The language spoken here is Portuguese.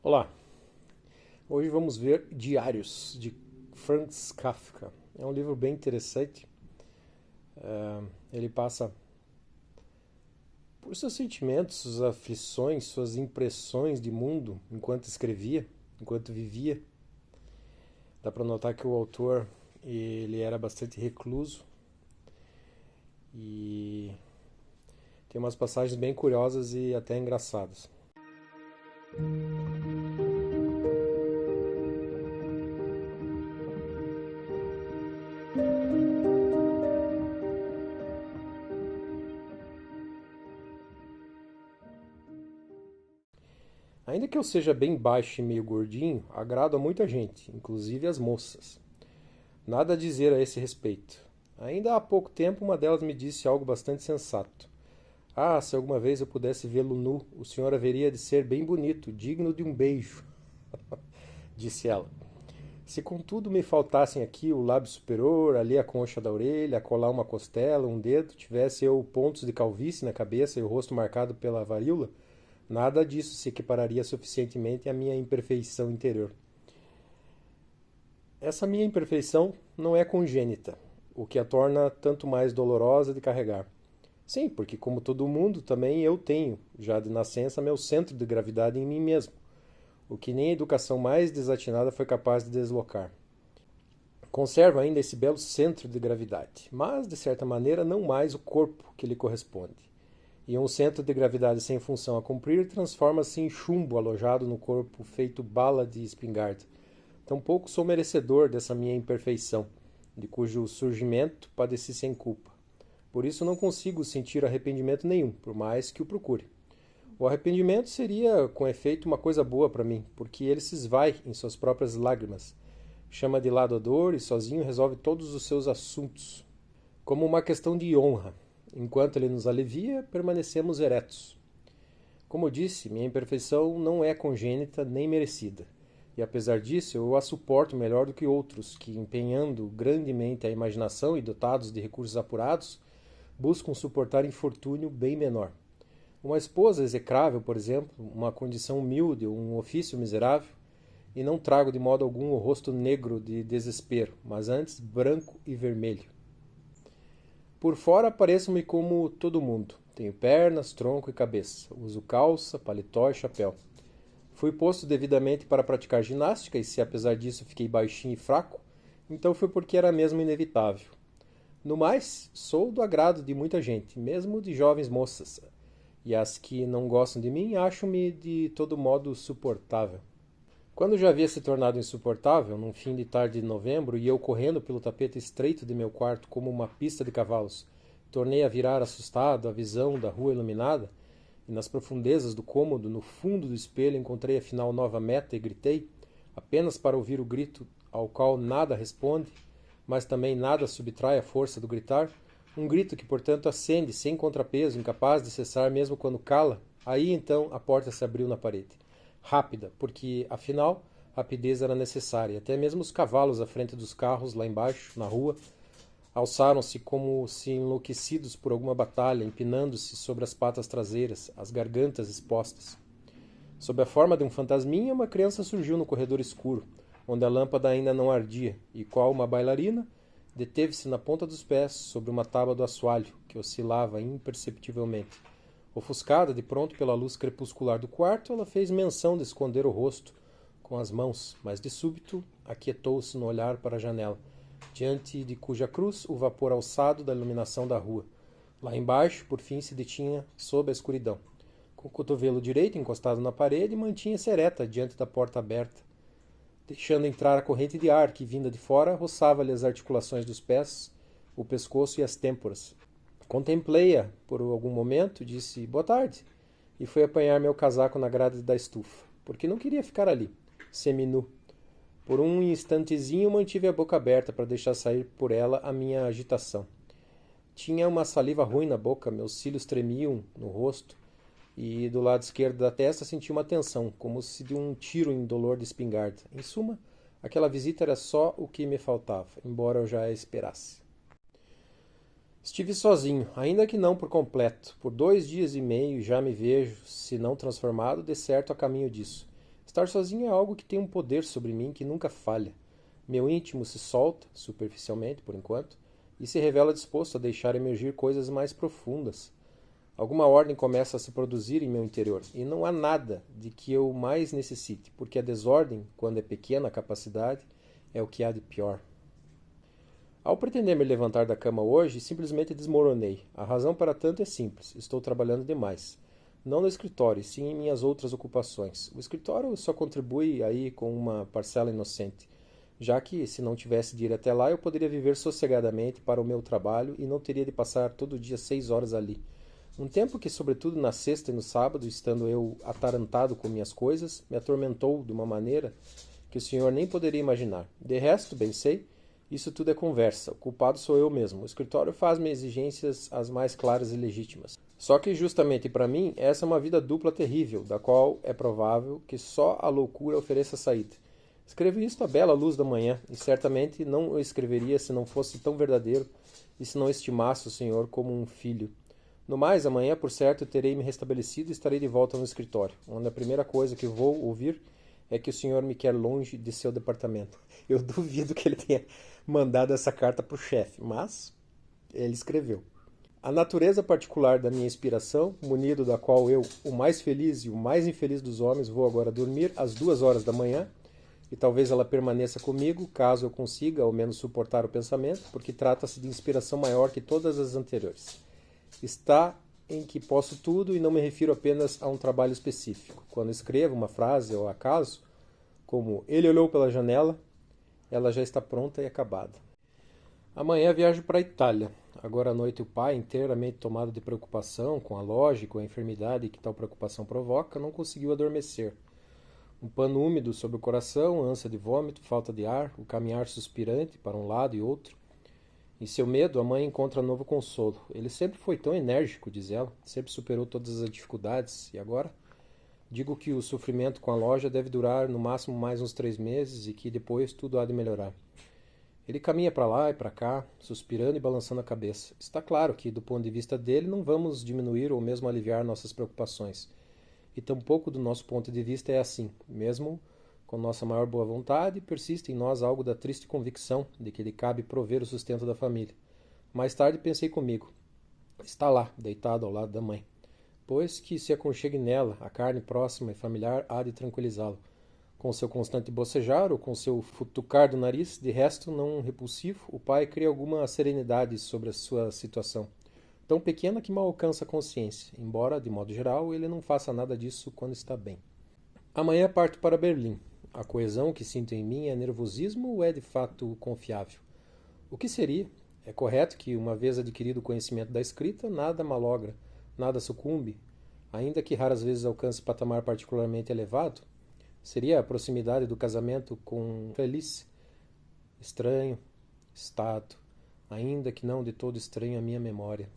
Olá, hoje vamos ver Diários de Franz Kafka. É um livro bem interessante. Ele passa por seus sentimentos, suas aflições, suas impressões de mundo enquanto escrevia, enquanto vivia. Dá para notar que o autor ele era bastante recluso e tem umas passagens bem curiosas e até engraçadas. Ainda que eu seja bem baixo e meio gordinho, agrado a muita gente, inclusive as moças. Nada a dizer a esse respeito. Ainda há pouco tempo uma delas me disse algo bastante sensato. Ah, se alguma vez eu pudesse vê-lo nu, o senhor haveria de ser bem bonito, digno de um beijo, disse ela. Se contudo me faltassem aqui o lábio superior, ali a concha da orelha, a colar uma costela, um dedo, tivesse eu pontos de calvície na cabeça e o rosto marcado pela varíola, nada disso se equipararia suficientemente à minha imperfeição interior. Essa minha imperfeição não é congênita, o que a torna tanto mais dolorosa de carregar. Sim, porque como todo mundo, também eu tenho, já de nascença, meu centro de gravidade em mim mesmo, o que nem a educação mais desatinada foi capaz de deslocar. Conservo ainda esse belo centro de gravidade, mas, de certa maneira, não mais o corpo que lhe corresponde. E um centro de gravidade sem função a cumprir transforma-se em chumbo alojado no corpo feito bala de espingarda. Tampouco sou merecedor dessa minha imperfeição, de cujo surgimento padeci sem culpa. Por isso não consigo sentir arrependimento nenhum, por mais que o procure. O arrependimento seria, com efeito, uma coisa boa para mim, porque ele se esvai em suas próprias lágrimas, chama de lado a dor e sozinho resolve todos os seus assuntos, como uma questão de honra. Enquanto ele nos alivia, permanecemos eretos. Como disse, minha imperfeição não é congênita nem merecida. E apesar disso, eu a suporto melhor do que outros, que, empenhando grandemente a imaginação e dotados de recursos apurados, buscam suportar infortúnio bem menor. Uma esposa execrável, por exemplo, uma condição humilde ou um ofício miserável, e não trago de modo algum o rosto negro de desespero, mas antes branco e vermelho. Por fora pareço-me como todo mundo. Tenho pernas, tronco e cabeça. Uso calça, paletó e chapéu. Fui posto devidamente para praticar ginástica e se apesar disso fiquei baixinho e fraco, então foi porque era mesmo inevitável. No mais, sou do agrado de muita gente, mesmo de jovens moças, e as que não gostam de mim acham-me de todo modo suportável. Quando já havia se tornado insuportável, num fim de tarde de novembro, e eu correndo pelo tapete estreito de meu quarto como uma pista de cavalos, tornei a virar assustado a visão da rua iluminada, e nas profundezas do cômodo, no fundo do espelho, encontrei afinal nova meta e gritei, apenas para ouvir o grito ao qual nada responde, mas também nada subtrai a força do gritar, um grito que, portanto, acende sem contrapeso, incapaz de cessar mesmo quando cala, aí então a porta se abriu na parede. Rápida, porque, afinal, rapidez era necessária. Até mesmo os cavalos à frente dos carros, lá embaixo, na rua, alçaram-se como se enlouquecidos por alguma batalha, empinando-se sobre as patas traseiras, as gargantas expostas. Sob a forma de um fantasminha, uma criança surgiu no corredor escuro, onde a lâmpada ainda não ardia, e qual uma bailarina, deteve-se na ponta dos pés sobre uma tábua do assoalho, que oscilava imperceptivelmente. Ofuscada de pronto pela luz crepuscular do quarto, ela fez menção de esconder o rosto com as mãos, mas de súbito aquietou-se no olhar para a janela, diante de cuja cruz o vapor alçado da iluminação da rua. Lá embaixo, por fim, se detinha sob a escuridão. Com o cotovelo direito encostado na parede, mantinha-se ereta diante da porta aberta, deixando entrar a corrente de ar que, vinda de fora, roçava-lhe as articulações dos pés, o pescoço e as têmporas. Contemplei-a por algum momento, disse boa tarde, e fui apanhar meu casaco na grade da estufa, porque não queria ficar ali, seminu. Por um instantezinho mantive a boca aberta para deixar sair por ela a minha agitação. Tinha uma saliva ruim na boca, meus cílios tremiam no rosto, e do lado esquerdo da testa senti uma tensão, como se de um tiro em dolor de espingarda. Em suma, aquela visita era só o que me faltava, embora eu já a esperasse. Estive sozinho, ainda que não por completo. Por 2 dias e meio já me vejo, se não transformado, de certo a caminho disso. Estar sozinho é algo que tem um poder sobre mim que nunca falha. Meu íntimo se solta, superficialmente por enquanto, e se revela disposto a deixar emergir coisas mais profundas. Alguma ordem começa a se produzir em meu interior, e não há nada de que eu mais necessite, porque a desordem, quando é pequena a capacidade, é o que há de pior. Ao pretender me levantar da cama hoje, simplesmente desmoronei. A razão para tanto é simples: estou trabalhando demais. Não no escritório, sim em minhas outras ocupações. O escritório só contribui aí com uma parcela inocente, já que, se não tivesse de ir até lá, eu poderia viver sossegadamente para o meu trabalho e não teria de passar todo dia 6 horas ali. Um tempo que, sobretudo na sexta e no sábado, estando eu atarantado com minhas coisas, me atormentou de uma maneira que o senhor nem poderia imaginar. De resto, bem sei, isso tudo é conversa. O culpado sou eu mesmo. O escritório faz-me exigências as mais claras e legítimas. Só que, justamente para mim, essa é uma vida dupla terrível, da qual é provável que só a loucura ofereça saída. Escrevi isto à bela luz da manhã, e certamente não o escreveria se não fosse tão verdadeiro e se não estimasse o senhor como um filho. No mais, amanhã, por certo, terei me restabelecido e estarei de volta no escritório, onde a primeira coisa que vou ouvir é que o senhor me quer longe de seu departamento. Eu duvido que ele tenha mandado essa carta para o chefe, mas ele escreveu. A natureza particular da minha inspiração, munido da qual eu, o mais feliz e o mais infeliz dos homens, vou agora dormir às 2 horas da manhã, e talvez ela permaneça comigo, caso eu consiga ao menos suportar o pensamento, porque trata-se de inspiração maior que todas as anteriores. Está em que posso tudo e não me refiro apenas a um trabalho específico. Quando escrevo uma frase ou acaso, como ele olhou pela janela, ela já está pronta e acabada. Amanhã viajo para a Itália. Agora à noite o pai, inteiramente tomado de preocupação com a loja e com a enfermidade que tal preocupação provoca, não conseguiu adormecer. Um pano úmido sobre o coração, ânsia de vômito, falta de ar, o caminhar suspirante para um lado e outro. Em seu medo, a mãe encontra novo consolo. Ele sempre foi tão enérgico, diz ela, sempre superou todas as dificuldades, e agora? Digo que o sofrimento com a loja deve durar no máximo mais uns 3 meses e que depois tudo há de melhorar. Ele caminha para lá e para cá, suspirando e balançando a cabeça. Está claro que, do ponto de vista dele, não vamos diminuir ou mesmo aliviar nossas preocupações. E tampouco do nosso ponto de vista é assim. Mesmo com nossa maior boa vontade, persiste em nós algo da triste convicção de que lhe cabe prover o sustento da família. Mais tarde pensei comigo. Está lá, deitado ao lado da mãe. Pois que se aconchegue nela, a carne próxima e familiar há de tranquilizá-lo. Com seu constante bocejar ou com seu futucar do nariz, de resto não repulsivo, o pai cria alguma serenidade sobre a sua situação. Tão pequena que mal alcança a consciência, embora, de modo geral, ele não faça nada disso quando está bem. Amanhã parto para Berlim. A coesão que sinto em mim é nervosismo ou é de fato confiável? O que seria? É correto que, uma vez adquirido o conhecimento da escrita, nada malogra, nada sucumbe, ainda que raras vezes alcance patamar particularmente elevado? Seria a proximidade do casamento com Felice estranho, estado, ainda que não de todo estranho à minha memória.